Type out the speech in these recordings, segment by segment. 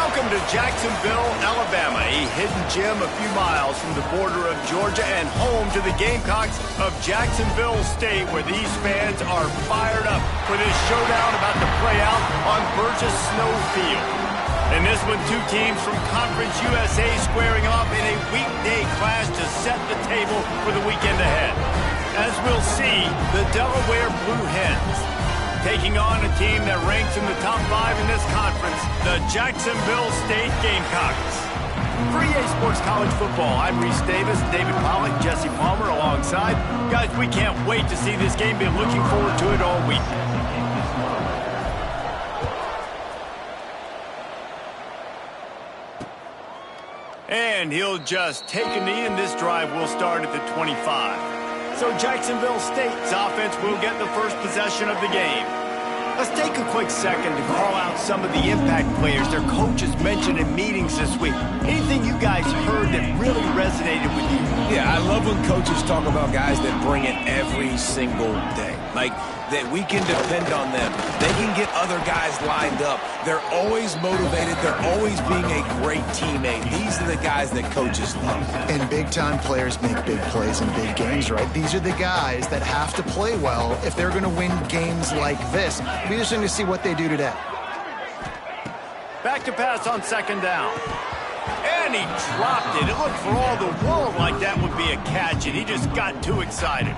Welcome to Jacksonville, Alabama, a hidden gem a few miles from the border of Georgia and home to the Gamecocks of Jacksonville State, where these fans are fired up for this showdown about to play out on Burgess Snow Field. And this one, two teams from Conference USA squaring off in a weekday clash to set the table for the weekend ahead. As we'll see, the Delaware Blue Hens taking on a team that ranks in the top 5 in this conference, the Jacksonville State Gamecocks. For EA Sports College Football, I'm Reese Davis, David Pollock, Jesse Palmer alongside. Guys, we can't wait to see this game. Been looking forward to it all week. And he'll just take a knee, and this drive will start at the 25. So Jacksonville State's offense will get the first possession of the game. Let's take a quick second to call out some of the impact players their coaches mentioned in meetings this week. Anything you guys heard that really resonated with you? Yeah, I love when coaches talk about guys that bring it every single day. Like, that we can depend on them. They can get other guys lined up. They're always motivated. They're always being a great teammate. These are the guys that coaches love. And big-time players make big plays in big games, right? These are the guys that have to play well if they're going to win games like this. Be interesting to see what they do today. Back to pass on second down. And he dropped it. It looked for all the world like that would be a catch, and he just got too excited.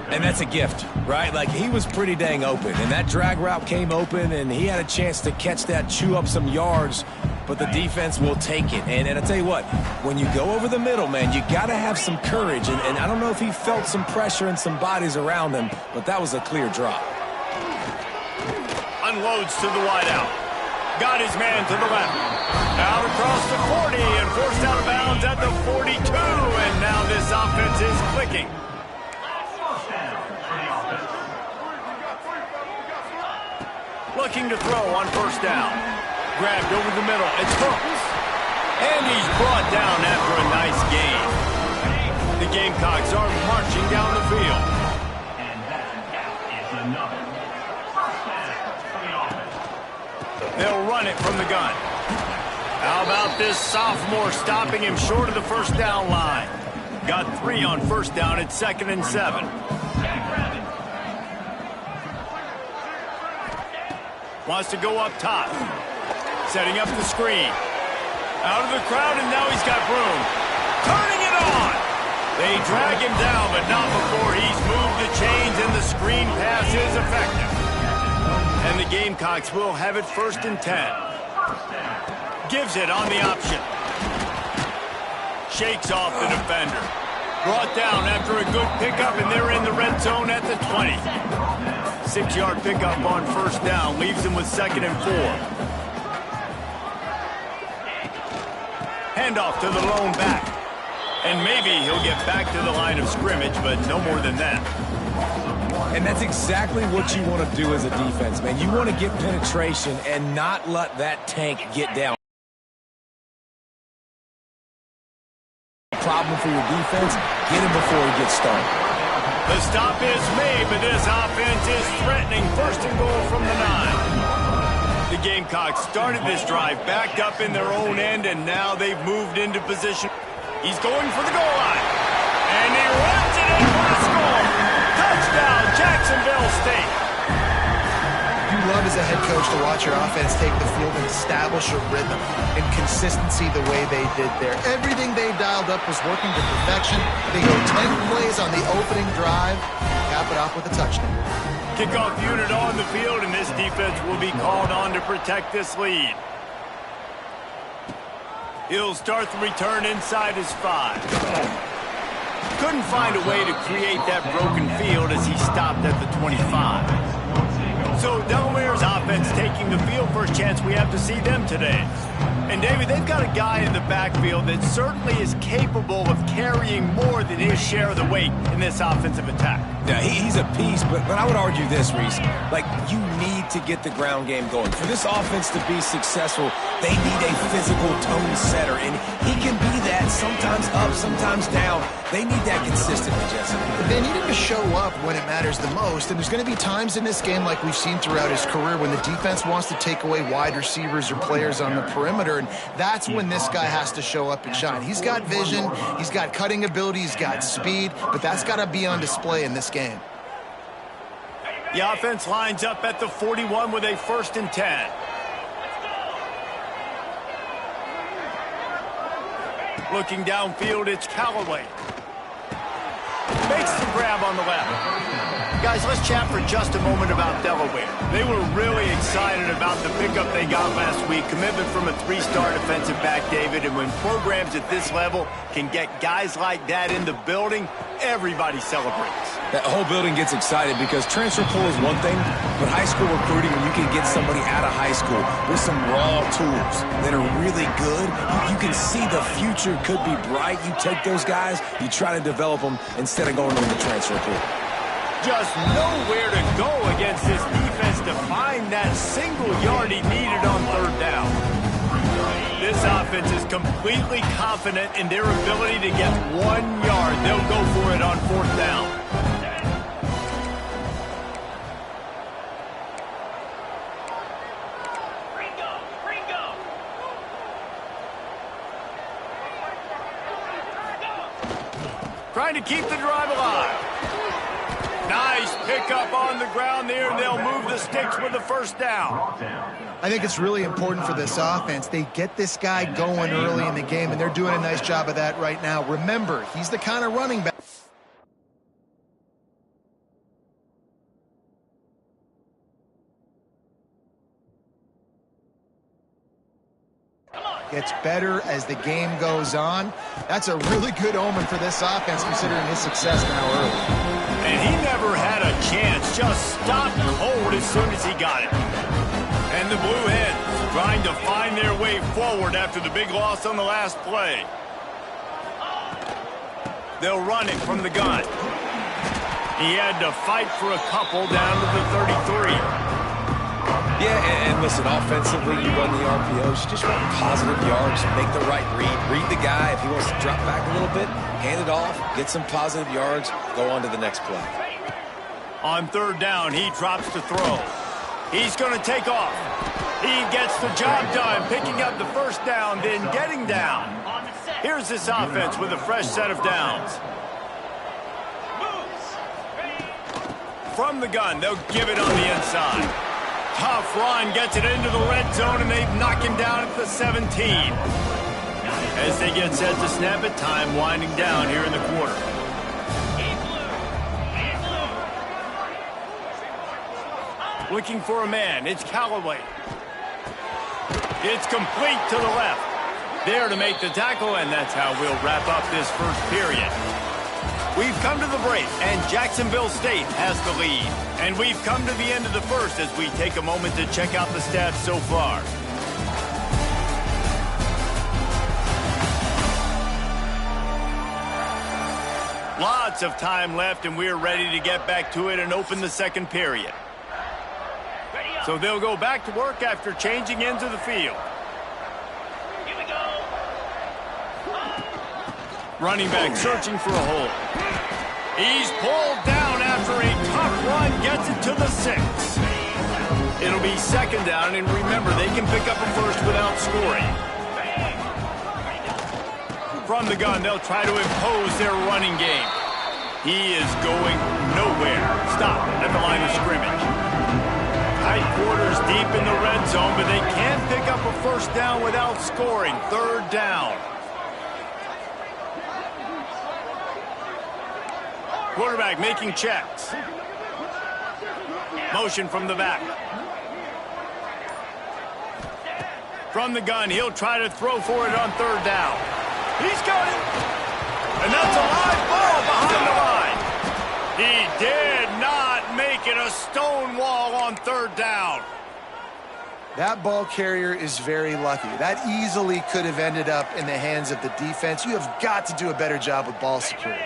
And that's a gift, right? Like, he was pretty dang open, and that drag route came open, and he had a chance to catch that, chew up some yards, but the defense will take it. And I tell you what, when you go over the middle, man, you got to have some courage, and I don't know if he felt some pressure and some bodies around him, but that was a clear drop. Unloads to the wideout. Got his man to the left. Out across the 40 and forced out of bounds at the 42. And now this offense is clicking. Looking to throw on first down. Grabbed over the middle. It's Brooks. And he's brought down after a nice gain. The Gamecocks are marching down the field. And that is another. They'll run it from the gun. How about this sophomore stopping him short of the first down line? Got 3 on first down at 2nd and 7. Wants to go up top. Setting up the screen. Out of the crowd, and now he's got room. Turning it on! They drag him down, but not before he's moved the chains, and the screen pass is effective. And the Gamecocks will have it 1st and 10. Gives it on the option. Shakes off the defender. Brought down after a good pickup, and they're in the red zone at the 20. 6-yard pickup on first down. Leaves them with 2nd and 4. Handoff to the lone back. And maybe he'll get back to the line of scrimmage, but no more than that. And that's exactly what you want to do as a defense, man. You want to get penetration and not let that tank get down. Problem for your defense, get him before he gets started. The stop is made, but this offense is threatening. 1st and goal from the 9. The Gamecocks started this drive backed up in their own end, and now they've moved into position. He's going for the goal line. And he runs it in for the score. Touchdown, Jacksonville State. You love as a head coach to watch your offense take the field and establish a rhythm and consistency the way they did there. Everything they dialed up was working to perfection. They go 10 plays on the opening drive, cap it off with a touchdown. Kickoff unit on the field, and this defense will be called on to protect this lead. He'll start the return inside his 5. Couldn't find a way to create that broken field as he stopped at the 25. So Delaware's offense taking the field. First chance we have to see them today. And David, they've got a guy in the backfield that certainly is capable of carrying more than his share of the weight in this offensive attack. Yeah, he's a piece, but I would argue this, Reese. Like, you need to get the ground game going. For this offense to be successful, they need a physical tone setter, and he can be that sometimes up, sometimes down. They need that consistently, Jesse. They need him to show up when it matters the most, and there's going to be times in this game like we've seen throughout his career when the defense wants to take away wide receivers or players on the perimeter, and that's when this guy has to show up and shine. He's got vision, he's got cutting ability, he's got speed, but that's got to be on display in this game. The offense lines up at the 41 with a 1st and 10. Looking downfield, it's Callaway. Makes the grab on the left. Guys, let's chat for just a moment about Delaware. They were really excited about the pickup they got last week. Commitment from a 3-star defensive back, David. And when programs at this level can get guys like that in the building, everybody celebrates. That whole building gets excited because transfer portal is one thing, but high school recruiting, when you can get somebody out of high school with some raw tools that are really good, you can see the future could be bright. You take those guys, you try to develop them instead of going to the transfer portal. Just nowhere to go against this defense to find that single yard he needed on 3rd down. This offense is completely confident in their ability to get 1 yard. They'll go for it on 4th down. Trying to keep the drive alive. Nice pickup on the ground there, and they'll move the sticks with the 1st down. I think it's really important for this offense. They get this guy going early in the game, and they're doing a nice job of that right now. Remember, he's the kind of running back. Gets better as the game goes on. That's a really good omen for this offense, considering his success now early. And he never had a chance, just stopped cold as soon as he got it. And the Blue Hens trying to find their way forward after the big loss on the last play. They'll run it from the gun. He had to fight for a couple down to the 33. Yeah, and listen, offensively, you run the RPOs, you just want positive yards, make the right read the guy. If he wants to drop back a little bit, hand it off, get some positive yards, go on to the next play. On 3rd down, he drops to throw. He's going to take off. He gets the job done, picking up the 1st down, then getting down. Here's this offense with a fresh set of downs. From the gun, they'll give it on the inside. Tough run, gets it into the red zone, and they knock him down at the 17. As they get set to snap it, time winding down here in the quarter. Looking for a man, it's Callaway. It's complete to the left. There to make the tackle, and that's how we'll wrap up this 1st period. We've come to the break, and Jacksonville State has the lead. And we've come to the end of the 1st as we take a moment to check out the stats so far. Lots of time left, and we're ready to get back to it and open the 2nd period. So they'll go back to work after changing into the field. Here we go. Running back searching for a hole. He's pulled down after a tough run, gets it to the 6. It'll be 2nd down, and remember, they can pick up a 1st without scoring. From the gun, they'll try to impose their running game. He is going nowhere. Stop at the line of scrimmage. Tight quarters deep in the red zone, but they can't pick up a 1st down without scoring. 3rd down. Quarterback making checks. Motion from the back. From the gun, he'll try to throw for it on 3rd down. He's got it. And that's a live ball behind the line. He did not make it a stone wall on 3rd down. That ball carrier is very lucky. That easily could have ended up in the hands of the defense. You have got to do a better job with ball security.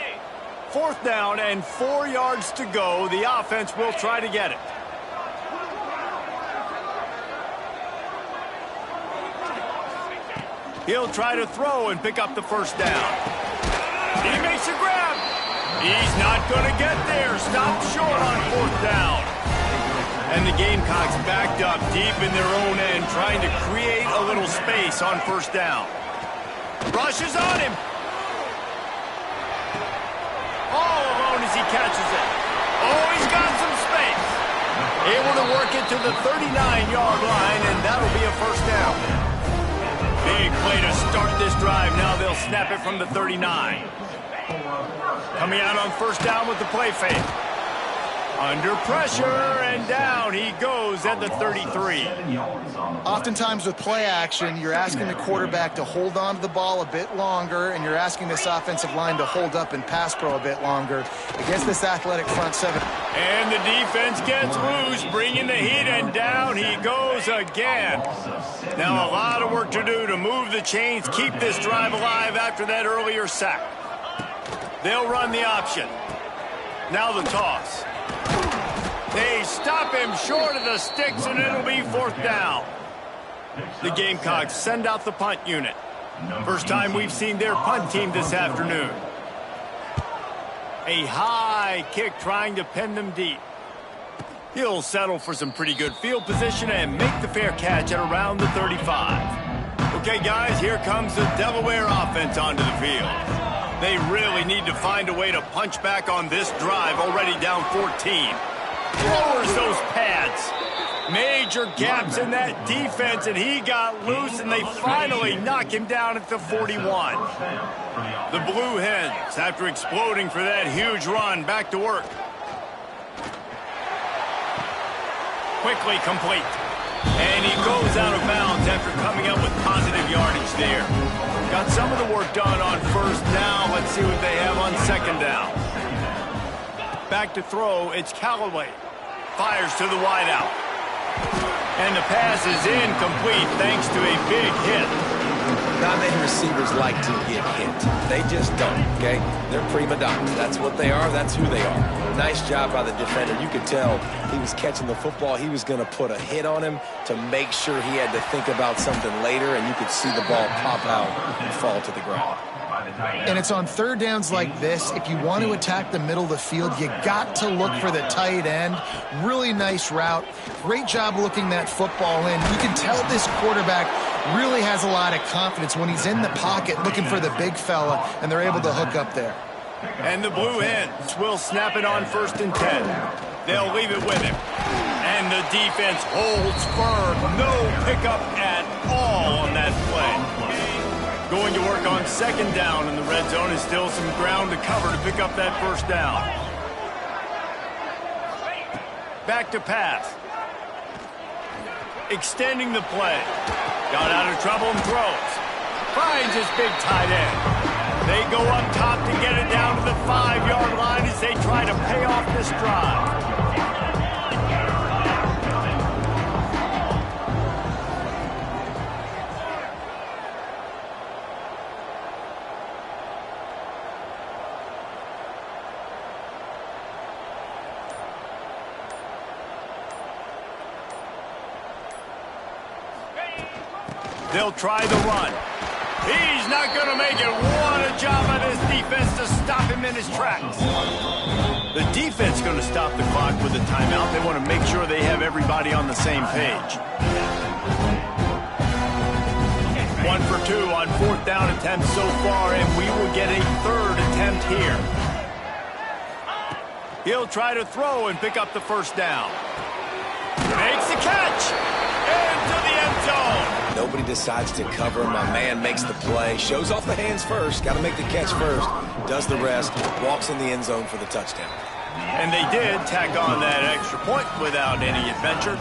4th down and 4 yards to go. The offense will try to get it. He'll try to throw and pick up the 1st down. He makes a grab. He's not going to get there. Stop short on 4th down. And the Gamecocks backed up deep in their own end, trying to create a little space on 1st down. Rushes on him. All alone as he catches it. Oh, he's got some space. Able to work it to the 39-yard line, and that'll be a 1st down. Big play to start this drive. Now they'll snap it from the 39. Coming out on 1st down with the play fake. Under pressure, and down he goes at the 33. Oftentimes with play action, you're asking the quarterback to hold on to the ball a bit longer, and you're asking this offensive line to hold up and pass pro a bit longer against this athletic front seven. And the defense gets loose, bringing the heat, and down he goes again. Now a lot of work to do to move the chains, keep this drive alive after that earlier sack. They'll run the option. Now the toss. They stop him short of the sticks, and it'll be 4th down. The Gamecocks send out the punt unit. First time we've seen their punt team this afternoon. A high kick trying to pin them deep. He'll settle for some pretty good field position and make the fair catch at around the 35. Okay, guys, here comes the Delaware offense onto the field. They really need to find a way to punch back on this drive, already down 14. Lowers those pads. Major gaps in that defense, and he got loose, and they finally knock him down at the 41. The Blue Hens, after exploding for that huge run, back to work. Quickly complete. And he goes out of bounds after coming up with positive yardage there. Got some of the work done on 1st down. Let's see what they have on 2nd down. Back to throw, it's Callaway. Fires to the wideout. And the pass is incomplete thanks to a big hit. Not many receivers like to get hit. They just don't, okay? They're prima donnas. That's what they are. That's who they are. Nice job by the defender. You could tell he was catching the football. He was going to put a hit on him to make sure he had to think about something later, and you could see the ball pop out and fall to the ground. And it's on 3rd downs like this. If you want to attack the middle of the field, you got to look for the tight end. Really nice route. Great job looking that football in. You can tell this quarterback really has a lot of confidence when he's in the pocket looking for the big fella, and they're able to hook up there. And the Blue Hens will snap it on 1st and 10. They'll leave it with him. And the defense holds firm. No pickup at all on that play. Going to work on 2nd down in the red zone is still some ground to cover to pick up that 1st down. Back to pass. Extending the play. Got out of trouble and throws. Finds his big tight end. They go up top to get it down to the 5-yard line as they try to pay off this drive. They'll try the run. He's not going to make it. What a job by this defense to stop him in his tracks. The defense going to stop the clock with a timeout. They want to make sure they have everybody on the same page. 1 for 2 on 4th down attempts so far, and we will get a 3rd attempt here. He'll try to throw and pick up the 1st down. Makes the catch. Into the end zone. Nobody decides to cover him. My man makes the play. Shows off the hands first. Got to make the catch first. Does the rest. Walks in the end zone for the touchdown. And they did tack on that extra point without any adventure.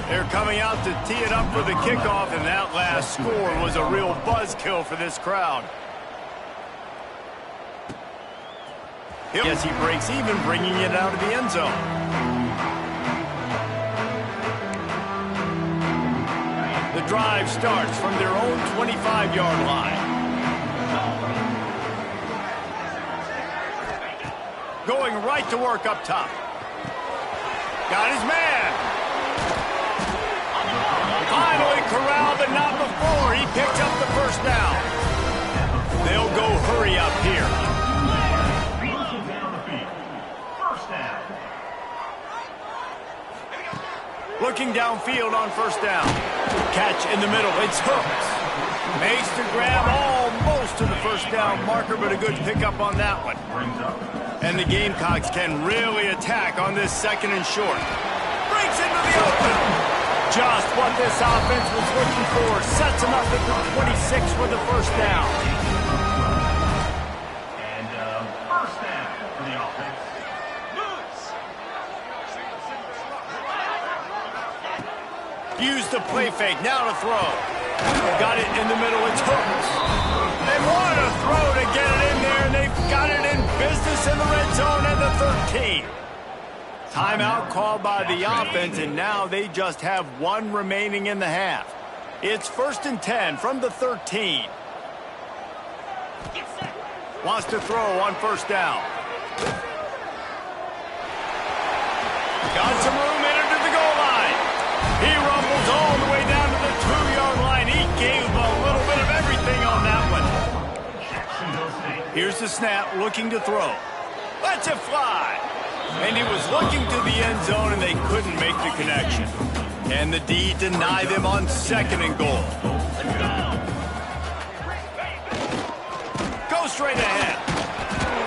They're coming out to tee it up for the kickoff, and that last score was a real buzzkill for this crowd. Yes, he breaks even, bringing it out of the end zone. The drive starts from their own 25-yard line. Going right to work up top. Got his man. Finally corralled, but not before he picked up the 1st down. They'll go hurry up here. looking downfield on first down. Catch in the middle. It's Hooks. Makes the grab almost to the first down marker, but a good pickup on that one. And the Gamecocks can really attack on this second and short. Breaks into the open. Just what this offense was looking for. Sets them up at the 26 with the first down. And first down for the offense. Use the play fake. Now to throw. Got it in the middle. It's Hooks. They want to throw to get it in there, and they've got it in business in the red zone at the 13. Timeout called by the offense, and now they just have one remaining in the half. It's 1st and 10 from the 13. Wants to throw on first down. Got some room into the goal line. He rumbles all the way down to the 2-yard line. He gave a little bit of everything on that one. Here's the snap, looking to throw. Lets it fly. And he was looking to the end zone, and they couldn't make the connection. And the D denied them on 2nd and goal. Go straight ahead.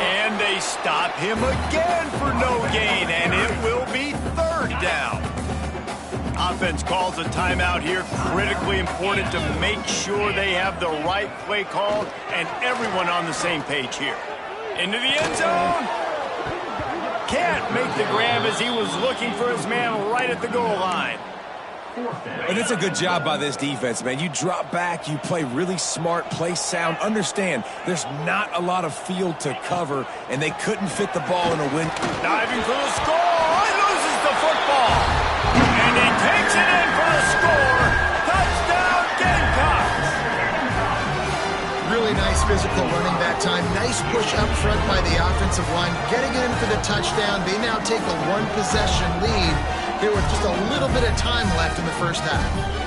And they stop him again for no gain, and it will be 3rd down. Offense calls a timeout here. Critically important to make sure they have the right play called and everyone on the same page here. Into the end zone. Can't make the grab as he was looking for his man right at the goal line. And it's a good job by this defense, man. You drop back, you play really smart, play sound. Understand, there's not a lot of field to cover, and they couldn't fit the ball in a win. Diving for the score. He loses the football. And he takes it in for the score. Touchdown, Gamecocks. Really nice physical running that time. Nice push up front by the offensive line. Getting it in for the touchdown. They now take a one-possession lead. There was just a little bit of time left in the first half.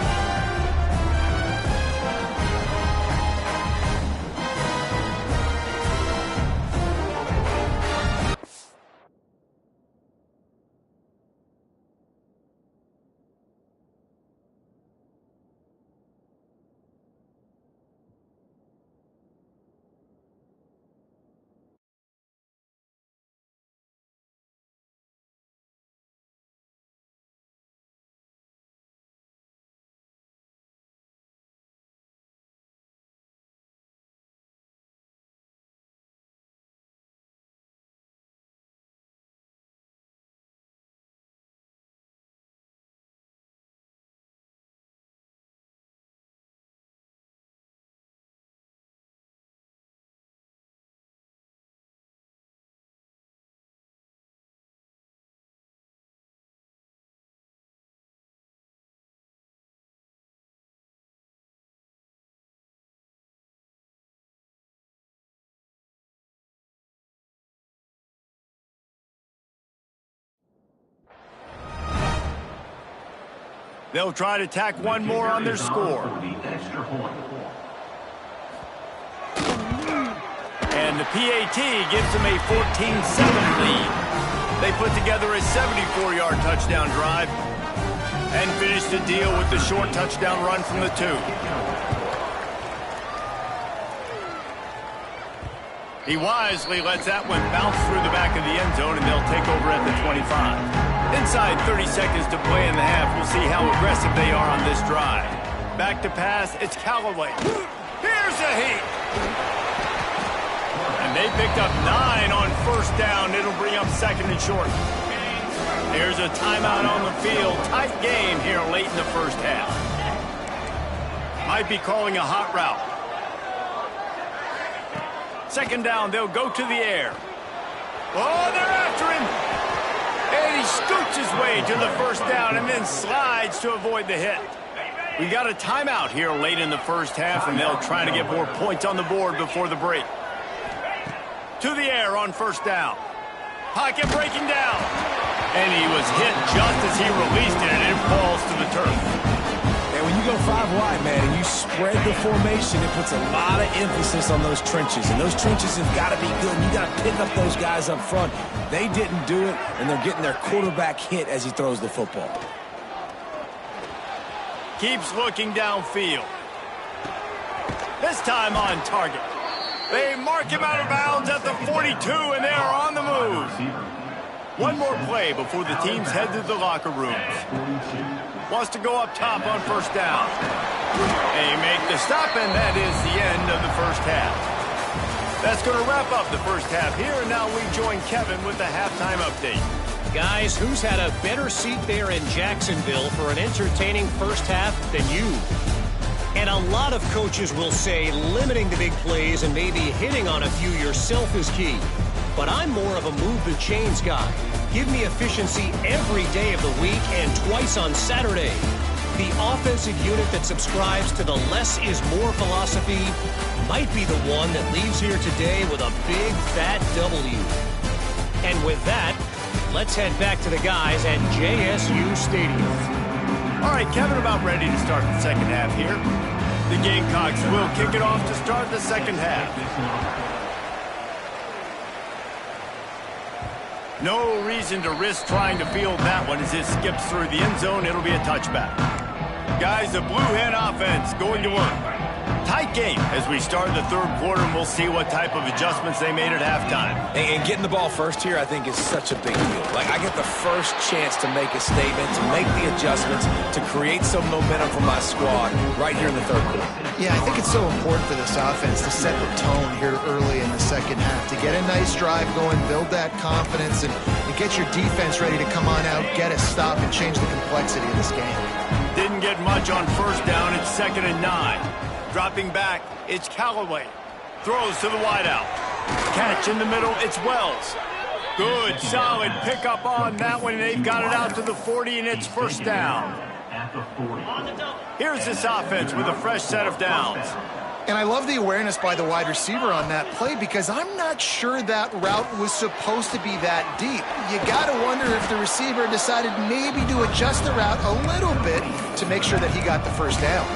They'll try to tack one more on their score. And the PAT gives them a 14-7 lead. They put together a 74-yard touchdown drive and finish the deal with the short touchdown run from the 2. He wisely lets that one bounce through the back of the end zone, and they'll take over at the 25. Inside 30 seconds to play in the half. We'll see how aggressive they are on this drive. Back to pass, it's Callaway. Here's a heat. And they picked up 9 on first down. It'll bring up 2nd and short. There's a timeout on the field. Tight game here late in the first half. Might be calling a hot route. 2nd down, they'll go to the air. Oh, they're after him. And he scoots his way to the first down and then slides to avoid the hit. We got a timeout here late in the first half, and they'll try to get more points on the board before the break. To the air on first down. Pocket breaking down. And he was hit just as he released it, and it falls to the turf. And when you go 5 wide, man, and you spread the formation, it puts a lot of emphasis on those trenches. And those trenches have got to be good. And you got to pick up those guys up front. They didn't do it, and they're getting their quarterback hit as he throws the football. Keeps looking downfield. This time on target. They mark him out of bounds at the 42, and they are on the move. One more play before the teams head to the locker rooms. Wants to go up top on first down. They make the stop, and that is the end of the first half. That's going to wrap up the first half here, and now we join Kevin with the halftime update. Guys, who's had a better seat there in Jacksonville for an entertaining first half than you? And a lot of coaches will say limiting the big plays and maybe hitting on a few yourself is key. But I'm more of a move the chains guy. Give me efficiency every day of the week and twice on Saturday. The offensive unit that subscribes to the less is more philosophy might be the one that leaves here today with a big fat W. And with that, let's head back to the guys at JSU Stadium. All right, Kevin, about ready to start the second half here. The Gamecocks will kick it off to start the second half. No reason to risk trying to field that one as it skips through the end zone. It'll be a touchback. Guys, the Blue Hen offense going to work. Tight game as we start the third quarter, and we'll see what type of adjustments they made at halftime. And getting the ball first here, I think, is such a big deal. Like, I get the first chance to make a statement, to make the adjustments, to create some momentum for my squad right here in the third quarter. Yeah, I think it's so important for this offense to set the tone here early in the second half, to get a nice drive going, build that confidence, and get your defense ready to come on out, get a stop, and change the complexity of this game. Didn't get much on first down. It's 2nd and 9. Dropping back, it's Callaway. Throws to the wideout. Catch in the middle, it's Wells. Good, solid pickup on that one. They've got it out to the 40, and it's first down. Here's this offense with a fresh set of downs. And I love the awareness by the wide receiver on that play because I'm not sure that route was supposed to be that deep. You got to wonder if the receiver decided maybe to adjust the route a little bit to make sure that he got the first down.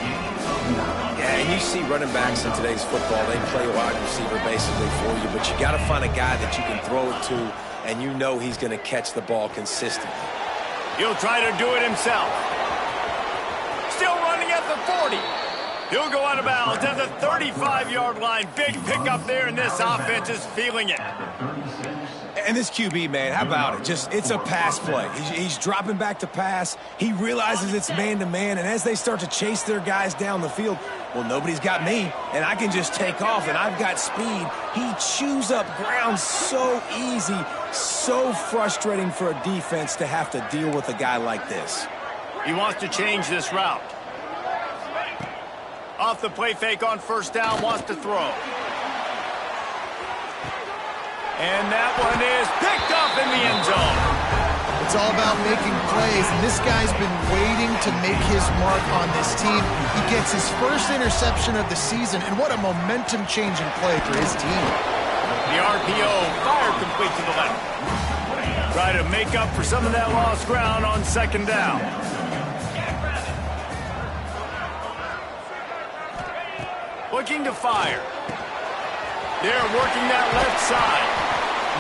Yeah, and you see running backs in today's football, they play wide receiver basically for you, but you got to find a guy that you can throw it to, and you know he's going to catch the ball consistently. He'll try to do it himself. Still running at the 40. He'll go out of bounds at the 35-yard line. Big pickup there, and this offense is feeling it. And this QB, man, how about it? It's a pass play. He's dropping back to pass. He realizes it's man-to-man, and as they start to chase their guys down the field, well, nobody's got me, and I can just take off, and I've got speed. He chews up ground so easy, so frustrating for a defense to have to deal with a guy like this. He wants to change this route. Off the play fake on first down, wants to throw. And that one is picked up in the end zone. It's all about making plays, and this guy's been waiting to make his mark on this team. He gets his first interception of the season, and what a momentum-changing play for his team. The RPO fired complete to the left. Try to make up for some of that lost ground on second down. Looking to fire. They're working that left side.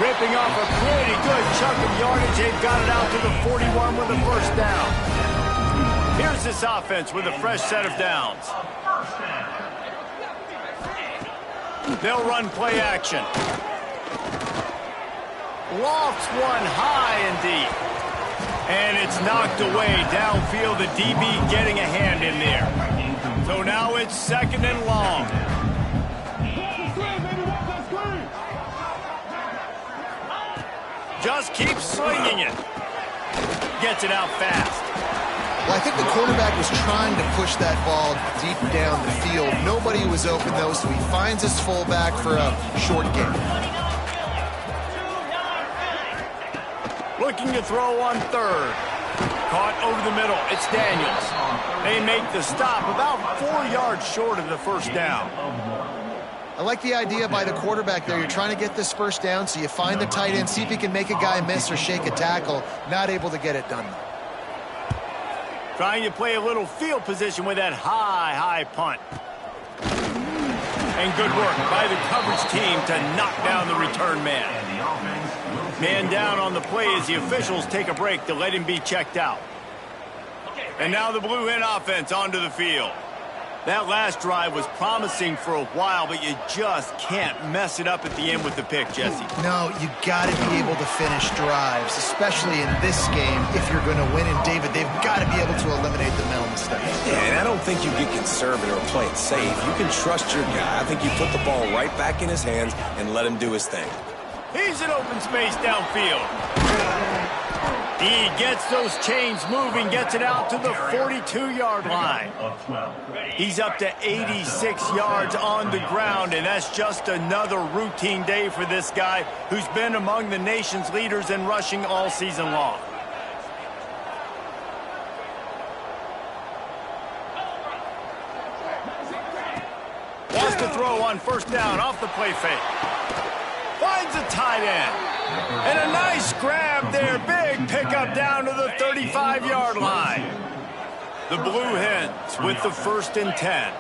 Ripping off a pretty good chunk of yardage. They've got it out to the 41 with a first down. Here's this offense with a fresh set of downs. They'll run play action. Lofts one high and deep. And it's knocked away downfield. The DB getting a hand in there. So now it's 2nd and long. Just keeps slinging it. Gets it out fast. Well, I think the quarterback was trying to push that ball deep down the field. Nobody was open, though, so he finds his fullback for a short gain. Looking to throw on third. Caught over the middle. It's Daniels. They make the stop about 4 yards short of the first down. I like the idea by the quarterback there. You're trying to get this first down, so you find the tight end, see if he can make a guy miss or shake a tackle. Not able to get it done. Trying to play a little field position with that high punt. And good work by the coverage team to knock down the return man. Man down on the play as the officials take a break to let him be checked out. And now the Blue Hen offense onto the field. That last drive was promising for a while, but you just can't mess it up at the end with the pick, Jesse. No, you got to be able to finish drives, especially in this game if you're going to win. And, David, they've got to be able to eliminate the mental mistakes. Yeah, and I don't think you get conservative or play it safe. You can trust your guy. I think you put the ball right back in his hands and let him do his thing. He's in open space downfield. He gets those chains moving, gets it out to the 42-yard line. He's up to 86 yards on the ground, and that's just another routine day for this guy who's been among the nation's leaders in rushing all season long. Wants to throw on first down off the play fake. Finds a tight end. And a nice grab there. Big pickup down to the 35-yard line. The Blue Hens with the 1st and 10.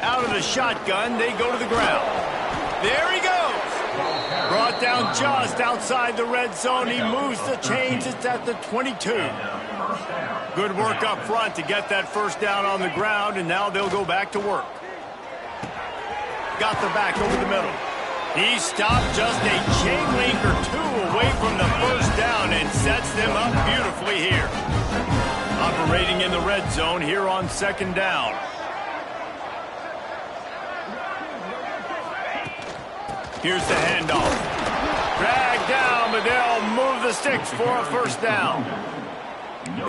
Out of the shotgun, they go to the ground. There he goes. Brought down just outside the red zone. He moves the chains. It's at the 22. Good work up front to get that first down on the ground, and now they'll go back to work. Got the back over the middle. He stopped just a chain link or two away from the first down and sets them up beautifully here. Operating in the red zone here on 2nd down. Here's the handoff. Dragged down, but they'll move the sticks for a first down.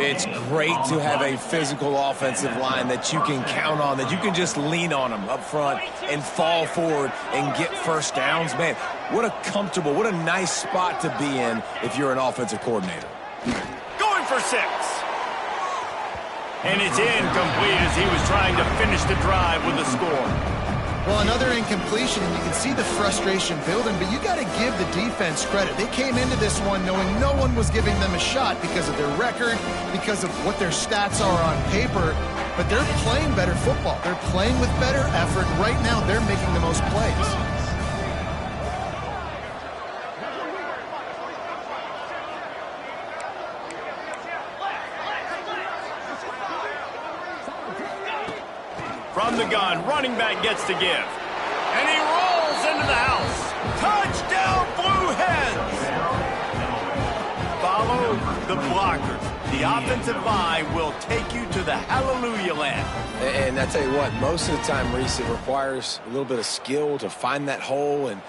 It's great to have a physical offensive line that you can count on, that you can just lean on them up front and fall forward and get first downs. Man, what a comfortable, what a nice spot to be in if you're an offensive coordinator. Going for 6. And it's incomplete as he was trying to finish the drive with a score. Well, another incompletion, and you can see the frustration building, but you got to give the defense credit. They came into this one knowing no one was giving them a shot because of their record, because of what their stats are on paper, but they're playing better football. They're playing with better effort. Right now, they're making the most plays. From the gun, running back gets to give. And he rolls into the house. Touchdown, Blue Hens! Follow the blockers. The offensive line will take you to the hallelujah land. And I tell you what, most of the time, Reese, it requires a little bit of skill to find that hole and,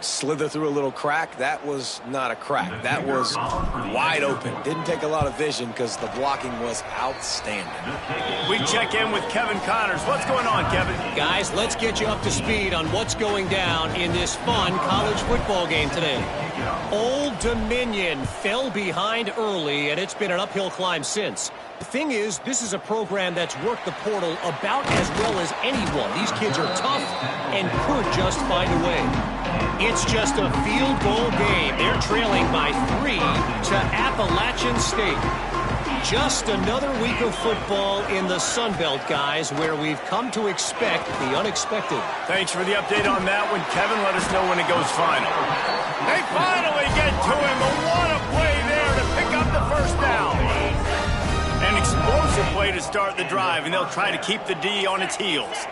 slither through a little crack. That was not a crack. That was wide open. Didn't take a lot of vision because the blocking was outstanding. We check in with Kevin Connors. What's going on, Kevin? Guys, let's get you up to speed on what's going down in this fun college football game today. Old Dominion fell behind early, and it's been an uphill climb since. The thing is, this is a program that's worked the portal about as well as anyone. These kids are tough and could just find a way. It's just a field goal game. They're trailing by 3 to Appalachian State. Just another week of football in the Sun Belt, guys, where we've come to expect the unexpected. Thanks for the update on that one, Kevin. Let us know when it goes final. They finally get to him, but what a play there to pick up the first down. An explosive play to start the drive, and they'll try to keep the D on its heels.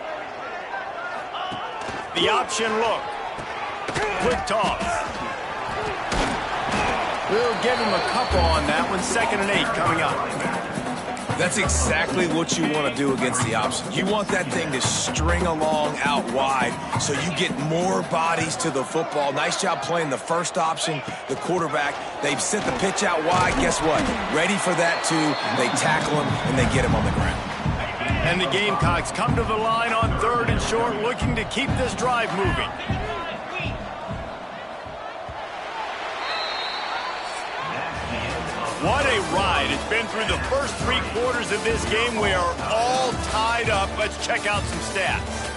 The option look. Quick toss. We'll give him a couple on that one. 2nd and 8 coming up. That's exactly what you want to do against the option. You want that thing to string along out wide so you get more bodies to the football. Nice job playing the first option, the quarterback. They've sent the pitch out wide. Guess what? Ready for that, too. They tackle him, and they get him on the ground. And the Gamecocks come to the line on 3rd and short, looking to keep this drive moving. What a ride. It's been through the first 3 quarters of this game. We are all tied up. Let's check out some stats.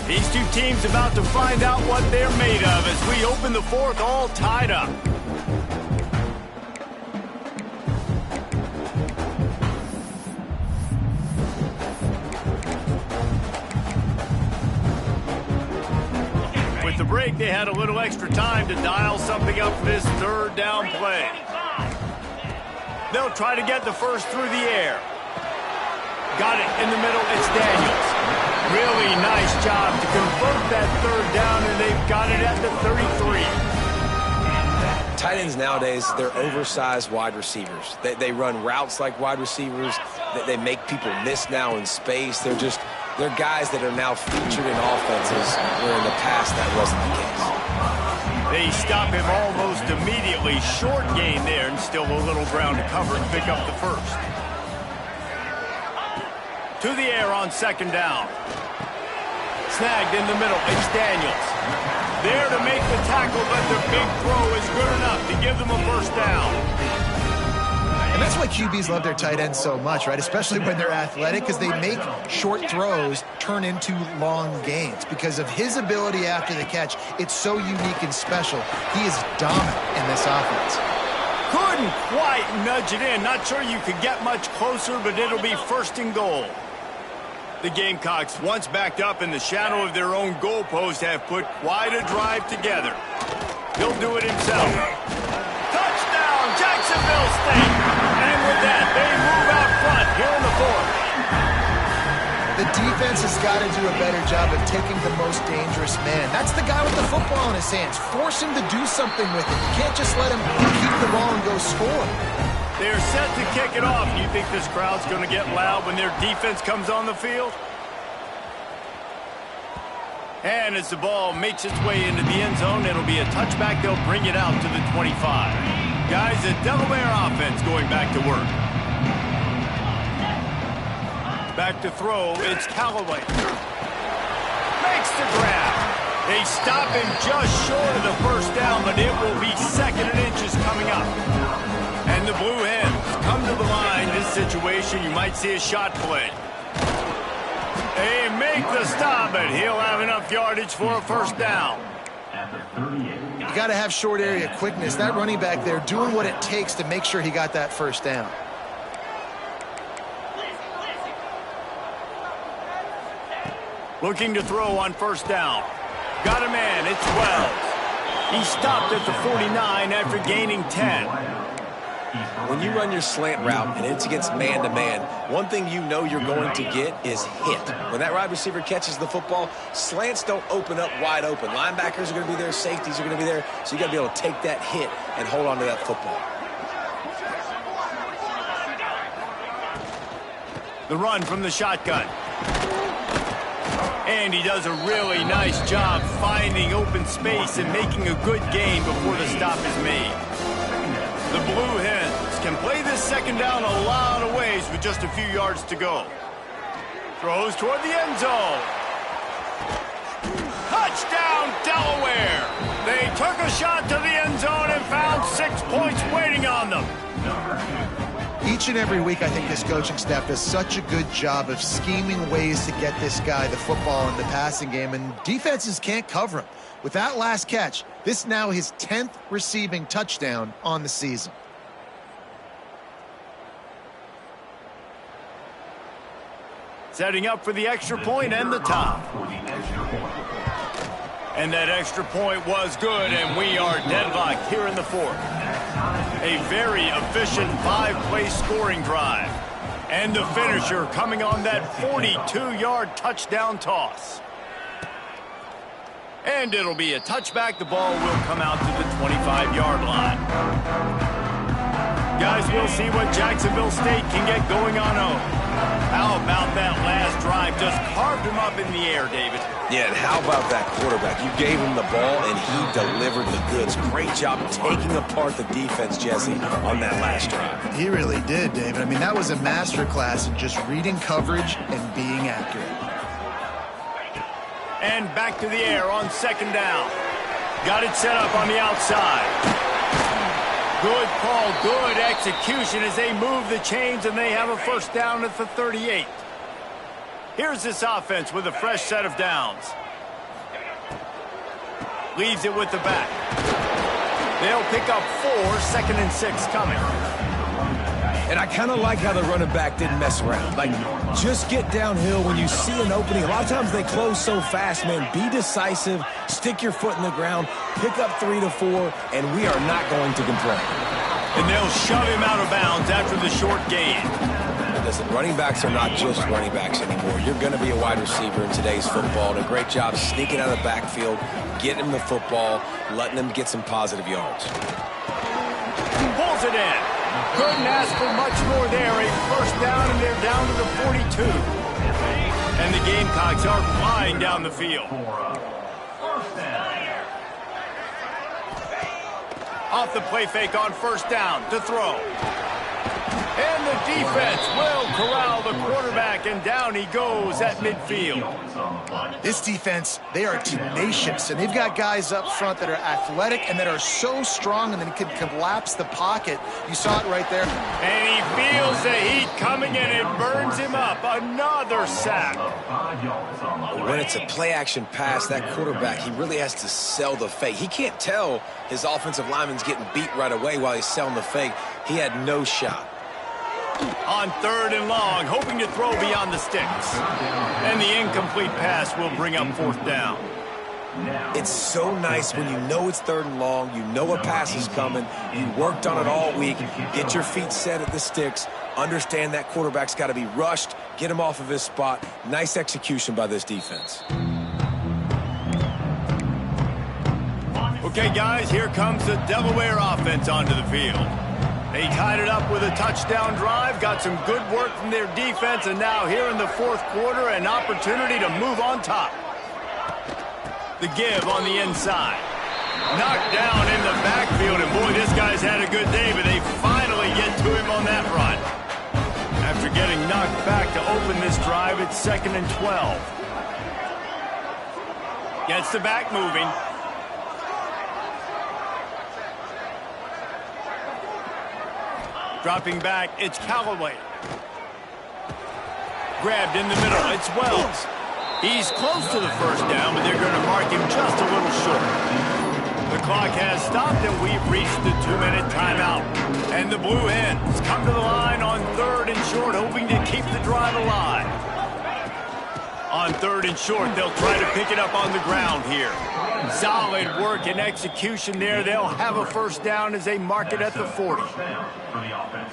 These two teams about to find out what they're made of as we open the 4th all tied up. With the break, they had a little extra time to dial something up for this 3rd down play. They'll try to get the first through the air. Got it in the middle. It's Daniels. Really nice job to convert that third down, and they've got it at the 33. Tight ends nowadays, they're oversized wide receivers. They run routes like wide receivers. They make people miss now in space. They're guys that are now featured in offenses where in the past that wasn't the case. They stop him almost immediately. Short gain there, and still a little ground to cover to pick up the first. To the air on second down. Snagged in the middle. It's Daniels. There to make the tackle, but the big throw is good enough to give them a first down. And that's why QBs love their tight ends so much, right? Especially when they're athletic, because they make short throws turn into long gains. Because of his ability after the catch, it's so unique and special. He is dominant in this offense. Couldn't quite nudge it in. Not sure you could get much closer, but it'll be first and goal. The Gamecocks, once backed up in the shadow of their own goalpost, have put quite a drive together. He'll do it himself. Touchdown, Jacksonville State! And with that, they move out front here in the fourth. The defense has got to do a better job of taking the most dangerous man. That's the guy with the football in his hands. Force him to do something with it. You can't just let him keep the ball and go score. They're set to kick it off. You think this crowd's going to get loud when their defense comes on the field? And as the ball makes its way into the end zone, it'll be a touchback. They'll bring it out to the 25. Guys, the Delaware offense going back to work. Back to throw, it's Callaway. Makes the grab. They stop him just short of the first down, but it will be second and inches coming up. And the Blue Hens come to the line. This situation, you might see a shot play. They make the stop, but he'll have enough yardage for a first down. You got to have short area quickness. That running back there doing what it takes to make sure he got that first down. Looking to throw on first down. Got a man, it's Wells. He stopped at the 49 after gaining 10. When you run your slant route and it's against man-to-man, one thing you know you're going to get is hit. When that wide receiver catches the football, slants don't open up wide open. Linebackers are going to be there, safeties are going to be there, so you got to be able to take that hit and hold on to that football. The run from the shotgun. And he does a really nice job finding open space and making a good gain before the stop is made. The Blue Hens can play this second down a lot of ways with just a few yards to go. Throws toward the end zone. Touchdown, Delaware! They took a shot to the end zone and found 6 points waiting on them. Each and every week, I think this coaching staff does such a good job of scheming ways to get this guy the football in the passing game, and defenses can't cover him. With that last catch, this is now his 10th receiving touchdown on the season. Setting up for the extra point and the top. And that extra point was good, and we are deadlocked here in the fourth. A very efficient 5-play scoring drive. And the finisher coming on that 42-yard touchdown toss. And it'll be a touchback. The ball will come out to the 25-yard line. Guys, we'll see what Jacksonville State can get going on home. How about that last drive? Just carved him up in the air, David. Yeah, and how about that quarterback? You gave him the ball, and he delivered the goods. Great job taking apart the defense, Jesse, on that last drive. He really did, David. I mean, that was a masterclass in just reading coverage and being accurate. And back to the air on second down. Got it set up on the outside. Good call, good execution as they move the chains, and they have a first down at the 38. Here's this offense with a fresh set of downs. Leaves it with the back. They'll pick up 4, second and 6 coming. And I kind of like how the running back didn't mess around. Like, just get downhill when you see an opening. A lot of times they close so fast, man. Be decisive, stick your foot in the ground, pick up 3 to 4, and we are not going to complain. And they'll shove him out of bounds after the short gain. Listen, running backs are not just running backs anymore. You're going to be a wide receiver in today's football. And a great job sneaking out of the backfield, getting him the football, letting him get some positive yards. Pulls it in. Couldn't ask for much more there. A first down, and they're down to the 42. And the Gamecocks are flying down the field. Off the play fake on first down to throw. And the defense will corral the quarterback, and down he goes at midfield. This defense, they are tenacious, and they've got guys up front that are athletic and that are so strong and then can collapse the pocket. You saw it right there. And he feels the heat coming, and it burns him up. Another sack. When it's a play-action pass, that quarterback, he really has to sell the fake. He can't tell his offensive lineman's getting beat right away while he's selling the fake. He had no shot. On third and long, hoping to throw beyond the sticks. And the incomplete pass will bring up fourth down. It's so nice when you know it's third and long, you know a pass is coming, you worked on it all week, get your feet set at the sticks, understand that quarterback's got to be rushed, get him off of his spot. Nice execution by this defense. Okay, guys, here comes the Delaware offense onto the field. They tied it up with a touchdown drive, got some good work from their defense, and now here in the fourth quarter, an opportunity to move on top. The give on the inside. Knocked down in the backfield, and boy, this guy's had a good day, but they finally get to him on that run. After getting knocked back to open this drive, it's 2nd and 12. Gets the back moving. Dropping back, it's Callaway. Grabbed in the middle, it's Wells. He's close to the first down, but they're going to mark him just a little short. The clock has stopped, and we've reached the 2-minute timeout. And the Blue Hens come to the line on third and short, hoping to keep the drive alive. On third and short, they'll try to pick it up on the ground here. Solid work and execution there. They'll have a first down as they mark it at the 40.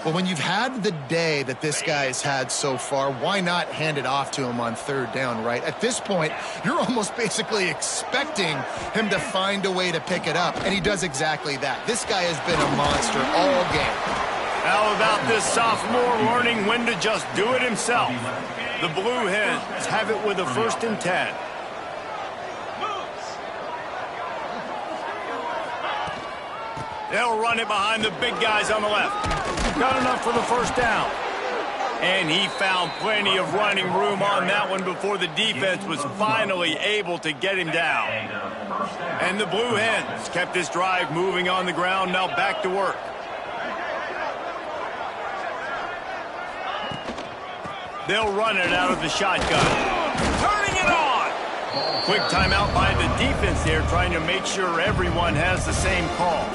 Well, when you've had the day that this guy has had so far, why not hand it off to him on third down, right? At this point, you're almost basically expecting him to find a way to pick it up, and he does exactly that. This guy has been a monster all game. How about this sophomore learning when to just do it himself? The Blue Hens have it with a 1st and 10. They'll run it behind the big guys on the left. Got enough for the first down. And he found plenty of running room on that one before the defense was finally able to get him down. And the Blue Hens kept this drive moving on the ground, now back to work. They'll run it out of the shotgun. Turning it on! Quick timeout by the defense there, trying to make sure everyone has the same call.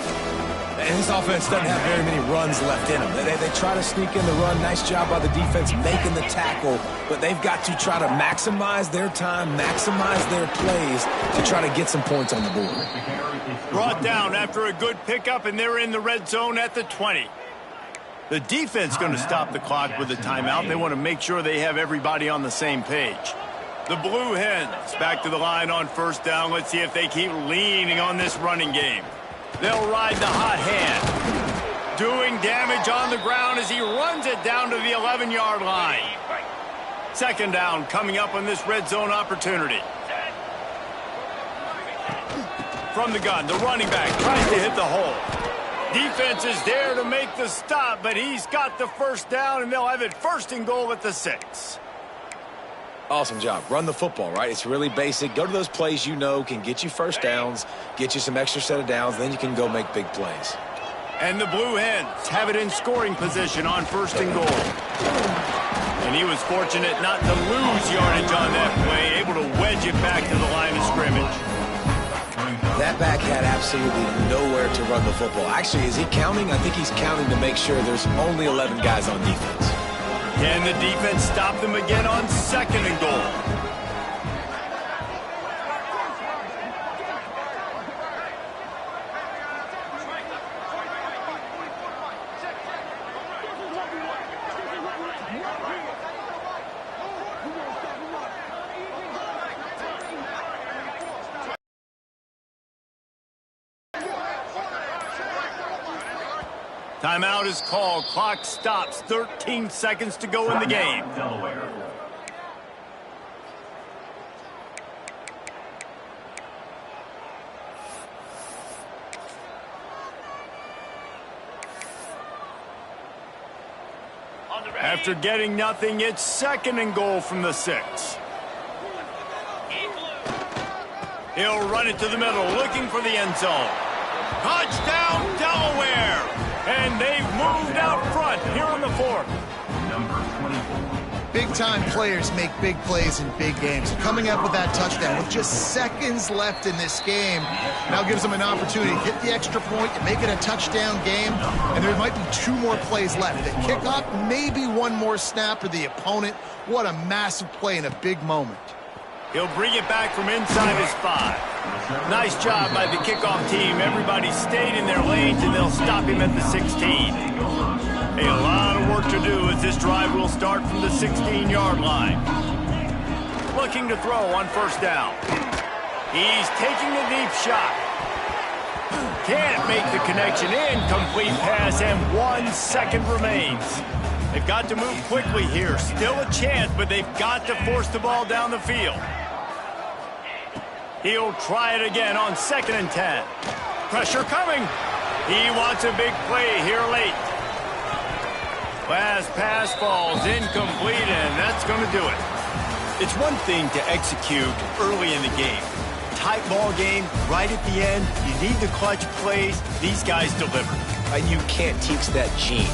And this offense doesn't have very many runs left in them. They try to sneak in the run. Nice job by the defense making the tackle, but they've got to try to maximize their time, maximize their plays to try to get some points on the board. Brought down after a good pickup, and they're in the red zone at the 20. The defense going to stop the clock with a timeout. They want to make sure they have everybody on the same page. The Blue Hens back to the line on first down. Let's see if they keep leaning on this running game. They'll ride the hot hand. Doing damage on the ground as he runs it down to the 11-yard line. 2nd down coming up on this red zone opportunity. From the gun, the running back tries to hit the hole. Defense is there to make the stop, but he's got the first down, and they'll have it 1st and goal at the 6. Awesome job. Run the football, right? It's really basic. Go to those plays you know can get you first downs, get you some extra set of downs, then you can go make big plays. And the Blue Hens have it in scoring position on 1st and goal. And he was fortunate not to lose yardage on that play, able to wedge it back to the line of scrimmage. That back had absolutely nowhere to run the football. Actually, is he counting? I think he's counting to make sure there's only 11 guys on defense. Can the defense stop them again on 2nd and goal? Timeout is called. Clock stops. 13 seconds to go in the game. Delaware. After getting nothing, it's 2nd and goal from the 6. He'll run it to the middle, looking for the end zone. Touchdown, Delaware! And they've moved out front here in the 4th. Number 24. Big-time players make big plays in big games. Coming up with that touchdown with just seconds left in this game now gives them an opportunity to hit the extra point and make it a touchdown game. And there might be 2 more plays left. The kickoff, maybe 1 more snap for the opponent. What a massive play in a big moment. He'll bring it back from inside his 5. Nice job by the kickoff team. Everybody stayed in their lanes, and they'll stop him at the 16. A lot of work to do as this drive will start from the 16-yard line. Looking to throw on 1st down. He's taking a deep shot. Can't make the connection. Incomplete pass, and 1 second remains. They've got to move quickly here. Still a chance, but they've got to force the ball down the field. He'll try it again on 2nd and 10. Pressure coming. He wants a big play here late. Last pass falls incomplete, and that's going to do it. It's one thing to execute early in the game. Tight ball game, right at the end. You need the clutch plays. These guys deliver. You can't teach that gene.